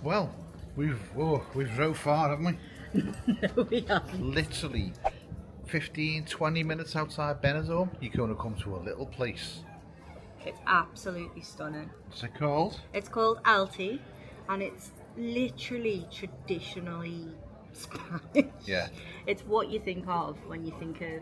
Well, we've drove far, haven't we? No, we haven't. Literally 15-20 minutes outside Benidorm, you're going to come to a little place. It's absolutely stunning. What's it called? It's called ALTEA, and it's literally traditionally Spanish. Yeah. It's what you think of when you think of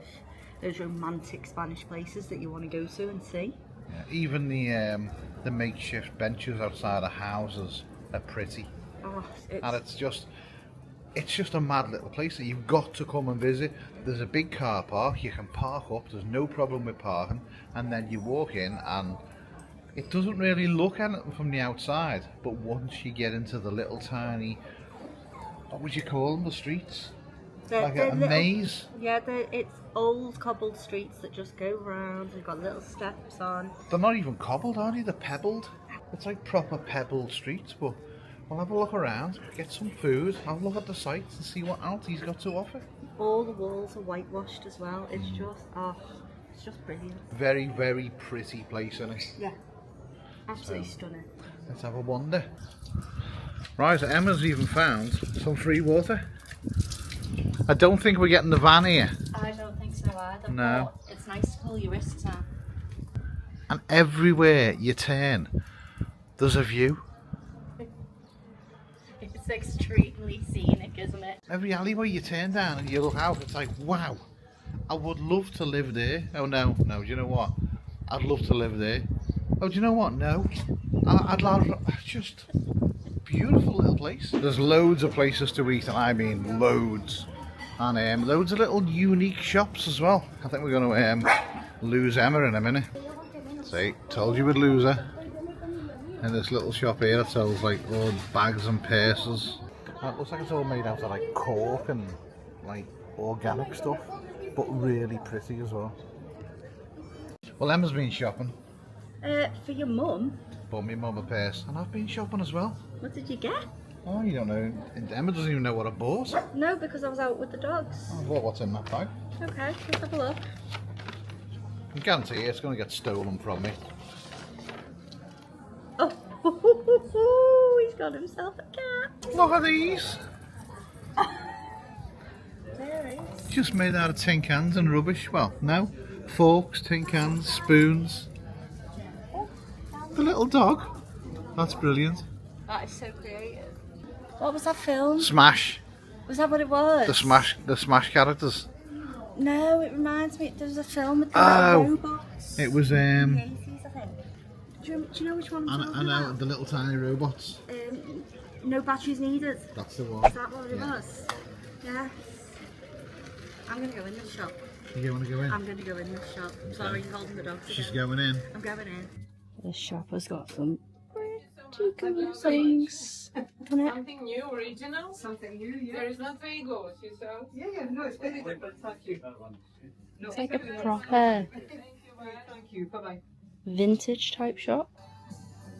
those romantic Spanish places that you want to go to and see. Yeah. Even the makeshift benches outside of houses are pretty. Oh, And it's just a mad little place that you've got to come and visit. There's a big car park, you can park up, there's no problem with parking, and then you walk in and it doesn't really look anything from the outside, but once you get into the little tiny, what would you call them, the streets? Like a maze? Yeah, it's old cobbled streets that just go round. They've got little steps on. They're not even cobbled, are they? They're pebbled. It's like proper pebbled streets, but we'll have a look around, get some food, have a look at the sites and see what ALTEA's got to offer. All the walls are whitewashed as well. It's just brilliant. Very, very pretty place, isn't it? Yeah, absolutely stunning. Let's have a wander. Right, so Emma's even found some free water. I don't think we're getting the van here. I don't think so either. No. But it's nice to pull your wrists out. And everywhere you turn, there's a view. It's extremely scenic, isn't it? Every alleyway you turn down and you look out, it's like, wow, I would love to live there. Oh no, do you know what? I'd love to live there. Oh, do you know what? No. I'd love, just beautiful little place. There's loads of places to eat, and I mean loads. And loads of little unique shops as well. I think we're going to lose Emma in a minute. See, told you we'd lose her. In this little shop here that sells like all bags and purses. It looks like it's all made out of like cork and like organic stuff, but really pretty as well. Well, Emma's been shopping. For your mum? Bought me mum a purse, and I've been shopping as well. What did you get? Oh, you don't know. Emma doesn't even know what I bought. No, because I was out with the dogs. Oh, well, what's in that bag? Okay, let's have a look. I can guarantee you it's going to get stolen from me. Oh, he's got himself a cat. Look at these. There he is. Just made out of tin cans and rubbish. Well, no. Forks, tin cans, spoons. The little dog. That's brilliant. That is so creative. What was that film? Smash. Was that what it was? The Smash characters. No, it reminds me. There was a film with the little robots. It was In the 80s, I think. Do you know which one I'm talking I know about? the little tiny robots. No batteries needed. That's the one. Is that what it was? Yes. I'm going to go in this shop. You want to go in? I'm going to go in this shop. I'm sorry, you're holding the dogs She's again. going in. I'm going in. This shop has got some pretty cool things on it. Something new, original? Something new, yeah. There is not very good, you saw? Yeah, no, it's very good, but thank you. No, It's like a proper thank you, bye-bye. vintage type shop.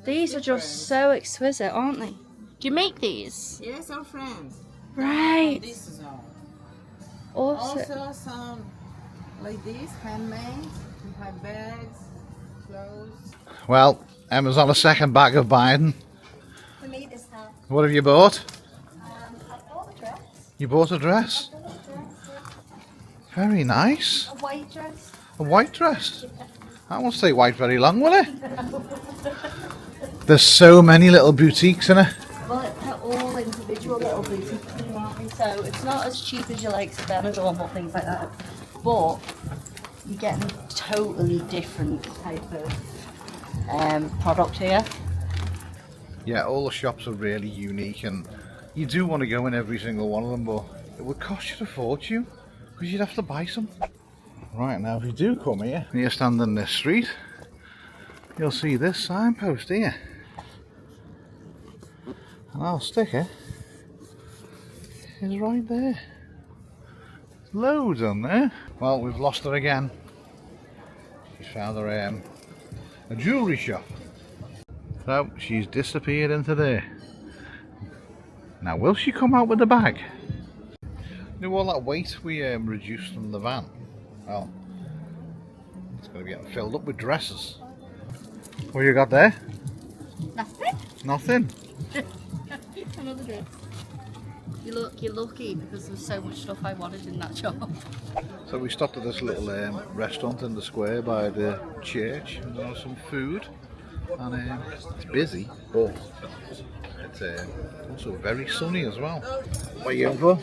These are just so exquisite, aren't they? Do you make these? Yes, our friends. Right. This is all. Awesome. Also some like this, handmade. We have bags, clothes. Well, Emma's on a second bag of bitten. We made this now. What have you bought? I bought a dress. You bought a dress? I bought a dress. Very nice. A white dress. A white dress. That won't stay white very long, will it? There's so many little boutiques in it. Well, they're all individual little boutiques, aren't they? So it's not as cheap as your likes of Benidorm or things like that. But you're getting totally different type of product here. Yeah, all the shops are really unique, and you do want to go in every single one of them, but it would cost you a fortune because you'd have to buy some. Right, now if you do come here and you stand in this street, you'll see this signpost here, and our sticker is right there. Loads on there. Well, we've lost her again. She's found her a jewellery shop. So she's disappeared into there. Now will she come out with the bag? You know all that weight we reduced from the van? Well, it's going to be getting filled up with dresses. What you got there? Nothing. Nothing? Another dress. You're lucky because there's so much stuff I wanted in that shop. So we stopped at this little restaurant in the square by the church and there was some food. And it's busy, but it's also very sunny as well. What are you going for?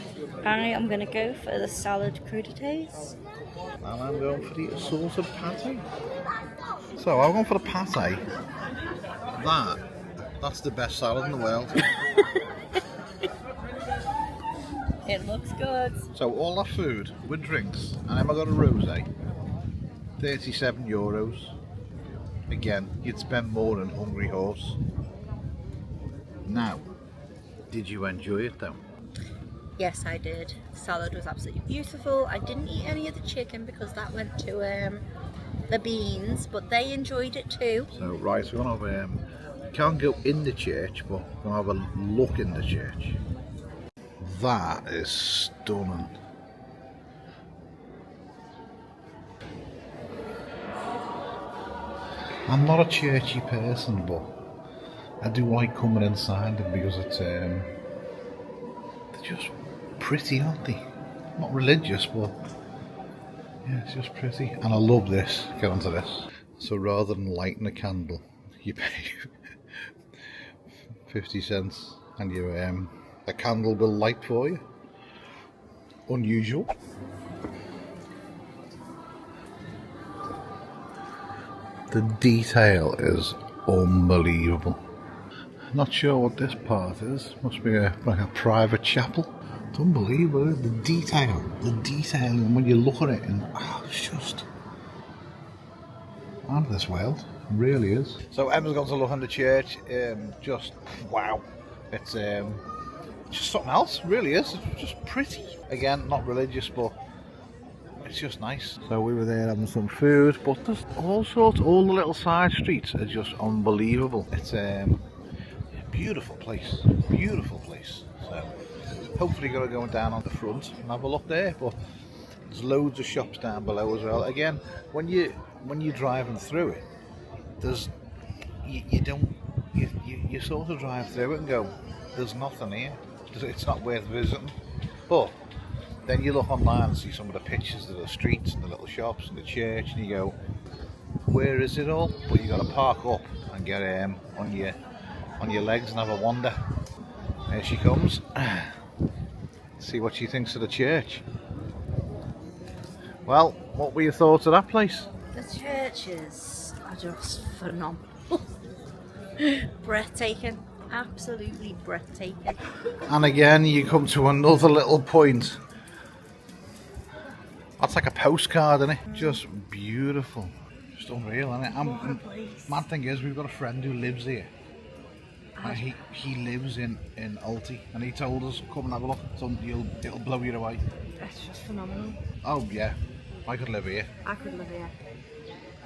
I am going to go for the salad crudités. And I'm going for the assorted pate. So I'm going for the pate. That's the best salad in the world. It looks good. So all that food with drinks, and then I got a rosé. €37. Again, you'd spend more than Hungry Horse. Now, did you enjoy it though? Yes, I did. The salad was absolutely beautiful. I didn't eat any of the chicken because that went to the beans, but they enjoyed it too. So right, we're gonna have can't go in the church, but we're gonna have a look in the church. That is stunning. I'm not a churchy person, but I do like coming inside them because it's they're just pretty, aren't they? Not religious, but yeah, it's just pretty. And I love this. Get onto this. So rather than lighting a candle, you pay 50 cents, and you a candle will light for you. Unusual. The detail is unbelievable. Not sure what this part is. Must be like a private chapel. It's unbelievable. The detail, and when you look at it, and it's just out of this world. It really is. So Emma's gone to look on the church. Just wow. It's just something else. It really is. It's just pretty. Again, not religious, but it's just nice. So we were there having some food, but there's all sorts. All the little side streets are just unbelievable. It's a beautiful place. Beautiful place. So hopefully gonna go down on the front and have a look there. But there's loads of shops down below as well. Again, when you're driving through it, there's you sort of drive through it and go, there's nothing here. It's not worth visiting. But then you look online and see some of the pictures of the streets and the little shops and the church, and you go, where is it all? But you got to park up and get on your legs and have a wander. There she comes. See what she thinks of the church. Well, what were your thoughts of that place? The churches are just phenomenal. Breathtaking. Absolutely breathtaking. And again, you come to another little point. That's like a postcard, isn't it? Just beautiful. Just unreal, isn't it? What a place. Mad thing is, we've got a friend who lives here. And he lives in ALTEA, and he told us, come and have a look. It'll blow you away. It's just phenomenal. Oh yeah, I could live here. I could live here.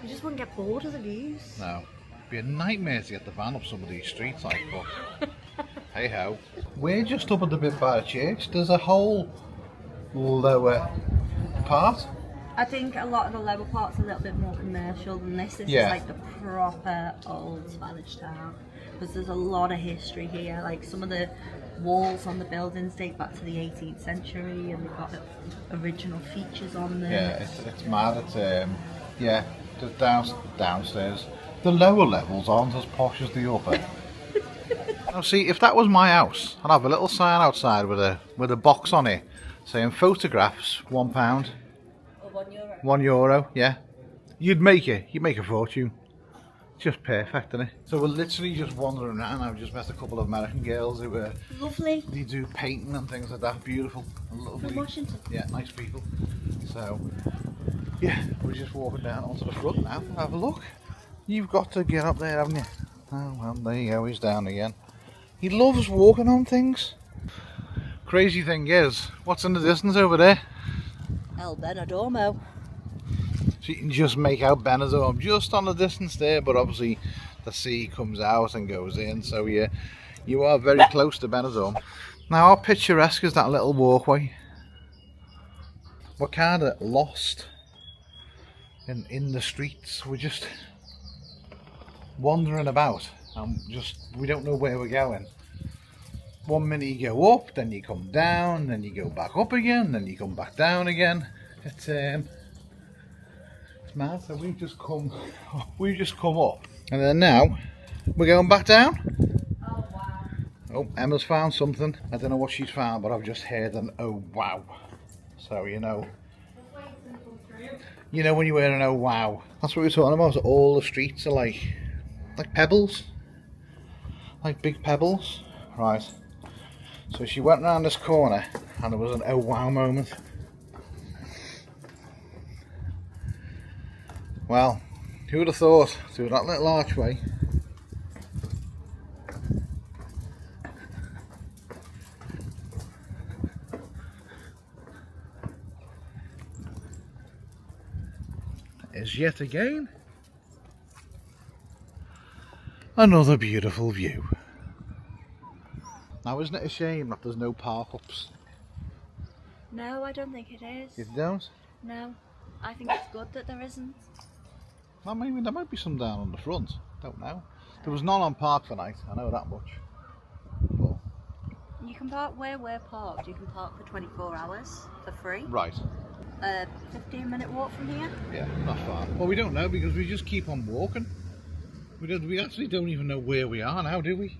You just wouldn't get bored of the views. No. It'd be a nightmare to get the van up some of these streets, like, but hey ho. We're just up at the bit by the church. There's a whole lower part. I think a lot of the lower parts are a little bit more commercial than this. This Yeah. is like the proper old Spanish town. Because there's a lot of history here. Like some of the walls on the buildings date back to the 18th century, and they've got original features on them. Yeah, it's mad. It's yeah, just downstairs. The lower levels aren't as posh as the upper. Now see, if that was my house, I'd have a little sign outside with a box on it saying photographs, £1. Or €1. €1, yeah. You'd make a fortune. Just perfect, isn't it? So we're literally just wandering around. I've just met a couple of American girls who Lovely. they do painting and things like that. Beautiful and lovely. From Washington. Yeah, nice people. So yeah, we're just walking down onto the front now. Have a look. You've got to get up there, haven't you? Oh well, there you go. He's down again. He loves walking on things. Crazy thing is, what's in the distance over there? El Benidorm. So you can just make out Benidorm just on the distance there, but obviously the sea comes out and goes in, so you are very close to Benidorm. Now how picturesque is that little walkway? We're kind of lost in the streets. We're just wandering about and we don't know where we're going. one minute you go up, then you come down, then you go back up again, then you come back down again. It's mad. So we've just come up, and then now we're going back down. Oh wow. Oh, Emma's found something. I don't know what she's found, but I've just heard an oh wow. So you know when you hear an oh wow. That's what we're talking about. All the streets are like pebbles, like big pebbles, right? So she went around this corner, and there was an oh wow moment. Well, who would have thought through that little archway is yet again another beautiful view. Now, isn't it a shame that there's no park-ups? No, I don't think it is. You don't? No, I think it's good that there isn't. Well, maybe there might be some down on the front. Don't know. There was none on Park for night. I know that much. But You can park where we're parked. You can park for 24 hours for free. right. 15-minute walk from here. Yeah, not far. Well, we don't know because we just keep on walking. We actually don't even know where we are now, do we?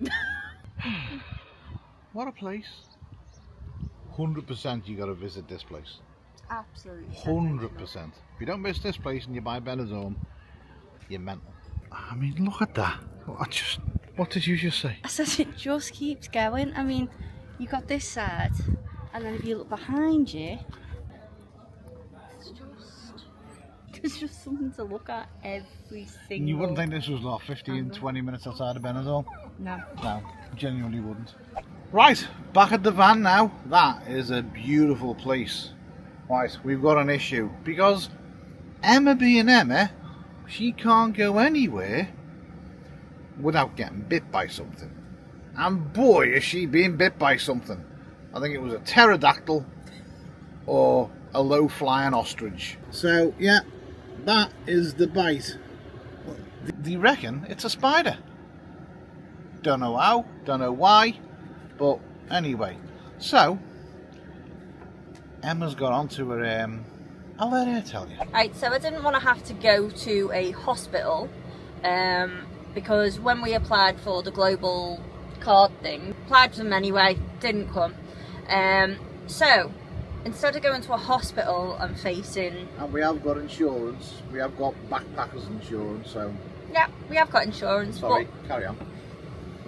What a place. 100% you got to visit this place. Absolutely. 100%. If you don't miss this place and you buy Benidorm, you're mental. I mean, look at that. What did you just say? I said it just keeps going. I mean, you got this side, and then if you look behind you, there's just something to look at every single. You wouldn't think this was like 15, 20 minutes outside of Benidorm? No. No, genuinely wouldn't. Right, back at the van now. That is a beautiful place. Right, we've got an issue because Emma being Emma, she can't go anywhere without getting bit by something. And boy, is she being bit by something. I think it was a pterodactyl or a low-flying ostrich. So, yeah, that is the bite. Do you reckon it's a spider? Don't know how, don't know why, but anyway. So, Emma's got onto her, I'll let her tell you. Right, so I didn't want to have to go to a hospital because when we applied for the global card thing, applied for them anyway, didn't come. So, instead of going to a hospital and facing... And we have got insurance, we have got backpackers insurance, so... Yeah, we have got insurance. Sorry, but carry on.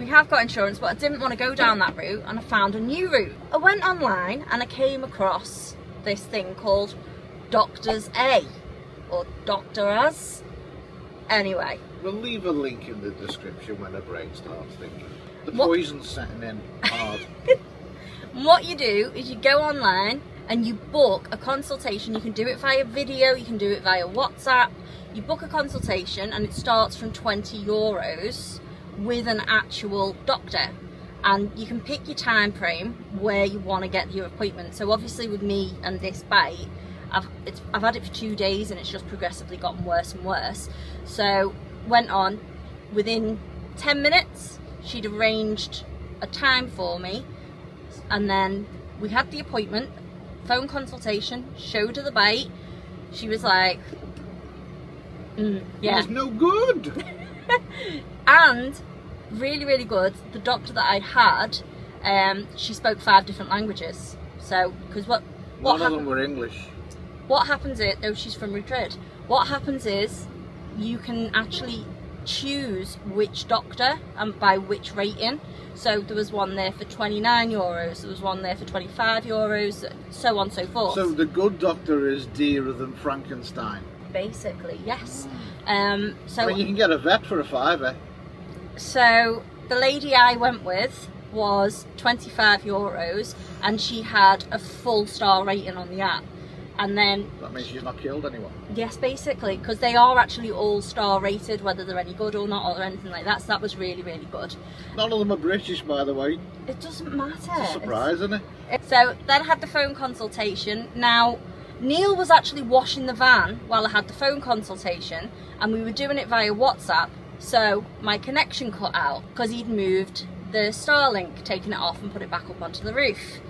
we have got insurance, but I didn't want to go down that route, and I found a new route. I went online and I came across this thing called Doctors A, or Doctor As. Anyway. We'll leave a link in the description when her brain starts thinking. The What- poison's setting in hard. What you do is you go online and you book a consultation. You can do it via video, you can do it via WhatsApp. You book a consultation and it starts from €20 with an actual doctor. And you can pick your time frame where you want to get your appointment. So obviously with me and this bite, I've had it for 2 days and it's just progressively gotten worse and worse. So went on, within 10 minutes she'd arranged a time for me, and then we had the appointment, phone consultation, showed her the bite. She was like, yeah. It's no good! And really, really good. The doctor that I had, she spoke 5 different languages. So, because what None of them happened? were English. What happens is, oh, she's from Madrid. What happens is, you can actually choose which doctor and by which rating. So there was one there for €29, there was one there for €25, so on and so forth. So the good doctor is dearer than Frankenstein. Basically, yes. So I mean, you can get a vet for a £5. So the lady I went with was €25 and she had a full star rating on the app. And then That means she's not killed anyone. yes, basically, because they are actually all star rated, whether they're any good or not or anything like that. So that was really, really good. None of them are British, by the way. It doesn't matter. It's a surprise, isn't it? So then I had the phone consultation. Now, Neil was actually washing the van while I had the phone consultation, and we were doing it via WhatsApp. So my connection cut out because he'd moved the Starlink, taken it off and put it back up onto the roof.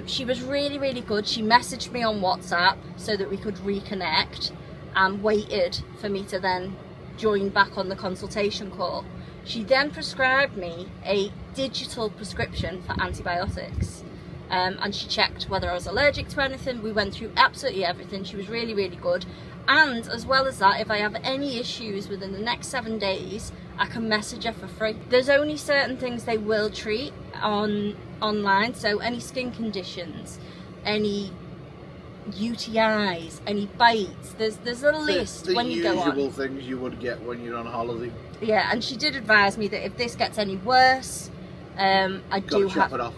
She was really, really good. She messaged me on WhatsApp so that we could reconnect and waited for me to then join back on the consultation call. She then prescribed me a digital prescription for antibiotics. And she checked whether I was allergic to anything. We went through absolutely everything. She was really, really good. And as well as that, if I have any issues within the next 7 days, I can message her for free. There's only certain things they will treat online, so any skin conditions, any UTIs, any bites. There's a list when you go on. The usual things you would get when you're on holiday. Yeah, and she did advise me that if this gets any worse, I do have. Chop it off.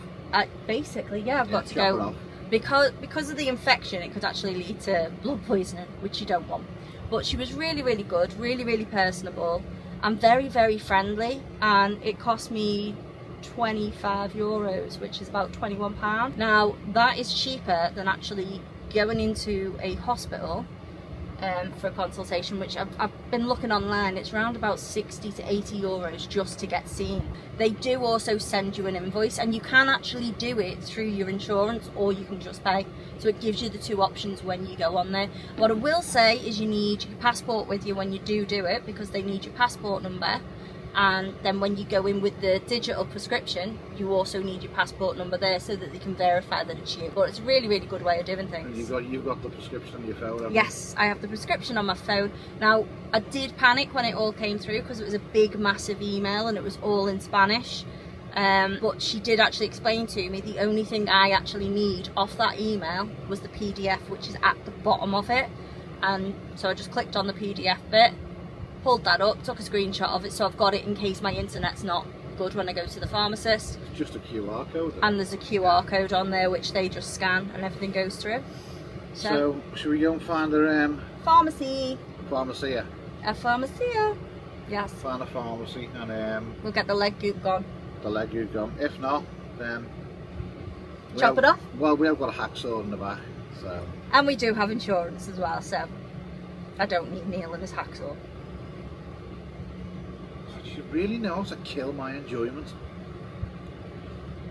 Basically, yeah, I've got to go. Because of the infection, it could actually lead to blood poisoning, which you don't want. But she was really, really good, really, really personable, and very, very friendly. And it cost me €25, which is about £21. Now, that is cheaper than actually going into a hospital for a consultation, which I've been looking online. It's around about €60 to €80 just to get seen. They do also send you an invoice, and you can actually do it through your insurance, or you can just pay. So it gives you the two options when you go on there. What I will say is you need your passport with you when you do it, because they need your passport number. And then when you go in with the digital prescription, you also need your passport number there so that they can verify that it's you. But it's a really, really good way of doing things. And you've got the prescription on your phone, haven't you? Yes, I have the prescription on my phone. Now, I did panic when it all came through because it was a big, massive email and it was all in Spanish. But she did actually explain to me the only thing I actually need off that email was the PDF, which is at the bottom of it. And so I just clicked on the PDF bit, pulled that up, took a screenshot of it, so I've got it in case my internet's not good when I go to the pharmacist. It's just a QR code. And there's a QR code on there which they just scan and everything goes through. So should we go and find a pharmacy? Pharmacia. A pharmacia. Yes. Find a pharmacy and we'll get the leg goop gone. The leg goop gone. If not, then chop it off? Well, we have got a hacksaw in the back, so. And we do have insurance as well, so I don't need Neil and his hacksaw. You really know how to kill my enjoyment.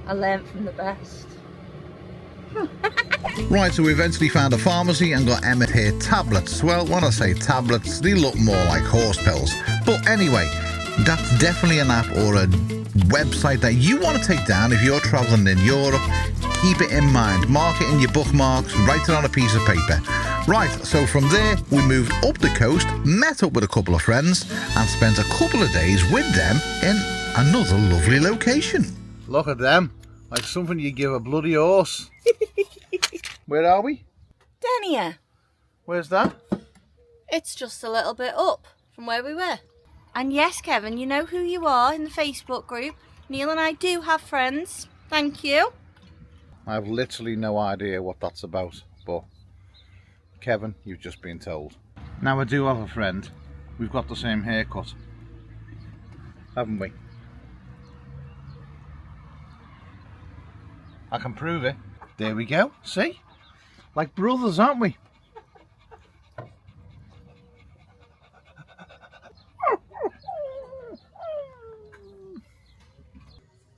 I learned from the best. Right, so we eventually found a pharmacy and got Emmet here tablets. Well, when I say tablets, they look more like horse pills. But anyway, that's definitely an app or a website that you want to take down if you're travelling in Europe. Keep it in mind, mark it in your bookmarks, write it on a piece of paper. Right, so from there we moved up the coast, met up with a couple of friends and spent a couple of days with them in another lovely location. Look at them, like something you give a bloody horse. Where are we? Denia. Where's that? It's just a little bit up from where we were. And yes, Kevin, you know who you are in the Facebook group. Neil and I do have friends. Thank you. I have literally no idea what that's about, but Kevin, you've just been told. Now I do have a friend. We've got the same haircut, haven't we? I can prove it. There we go. See? Like brothers, aren't we?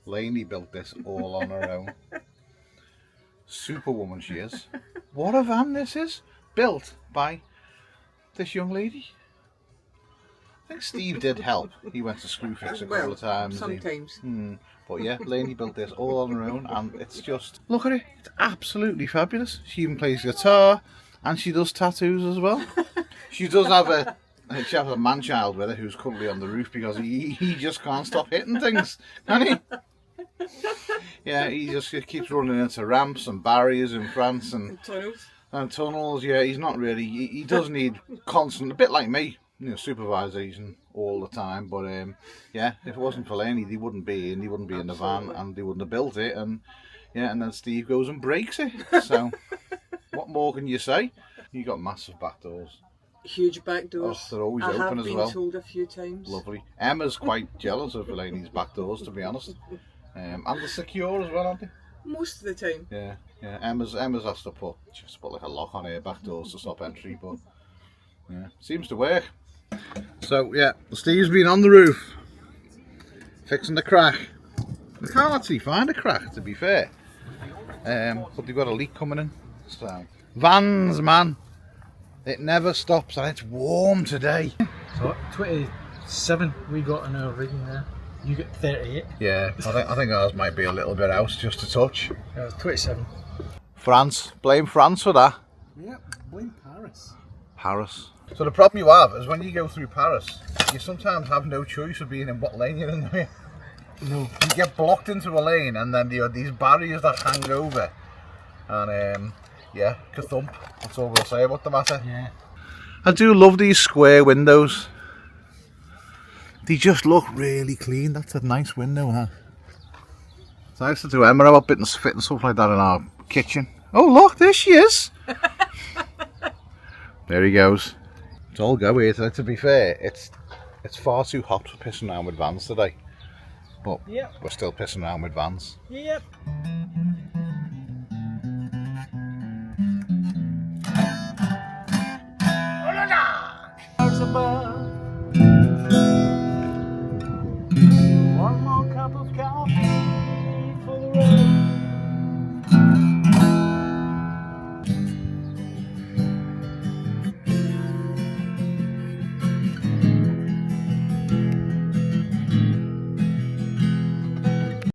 Lainey built this all on her own. Superwoman she is. What a van this is. Built by this young lady. I think Steve did help. He went to Screwfix a couple of times. Sometimes. But yeah, Lainey built this all on her own and it's just, look at it. It's absolutely fabulous. She even plays guitar and she does tattoos as well. She does have she has a man-child with her who's currently on the roof because he just can't stop hitting things, can he? Yeah, he just keeps running into ramps and barriers in France and tunnels. Yeah, he's not really. He does need constant, a bit like me, you know, supervision all the time. But yeah, if it wasn't for Lainey, they wouldn't be in. He wouldn't be in the van, and they wouldn't have built it. And yeah, and then Steve goes and breaks it. So what more can you say? You got massive back doors. Huge back doors. Oh, they're always open as well. I have been told a few times. Lovely. Emma's quite jealous of Lainey's back doors, to be honest. And they're secure as well, aren't they? Most of the time. Yeah, yeah. Emma's has to put like a lock on her back doors to stop entry, but yeah, seems to work. So yeah, Steve's been on the roof, fixing the crack. I can't actually find a crack, to be fair. But they've got a leak coming in. So Vans, man, it never stops, and it's warm today. So 27 we got in our rigging there. You get 38. Yeah, I think ours might be a little bit out, just a touch. Yeah, it was 27. France, blame France for that. Yep, blame Paris. Paris. So the problem you have is when you go through Paris, you sometimes have no choice of being in what lane you're in. No. You get blocked into a lane, and then you have these barriers that hang over. And yeah, kathump. That's all we'll say about the matter. Yeah. I do love these square windows. They just look really clean. That's a nice window, huh? So I used to do Emma about fitting stuff like that in our kitchen. Oh look, there she is. There he goes. It's all go here today. To be fair, it's far too hot for pissing around with Vans today. But yep, we're still pissing around with Vans. Yep. One more cup of coffee for the road.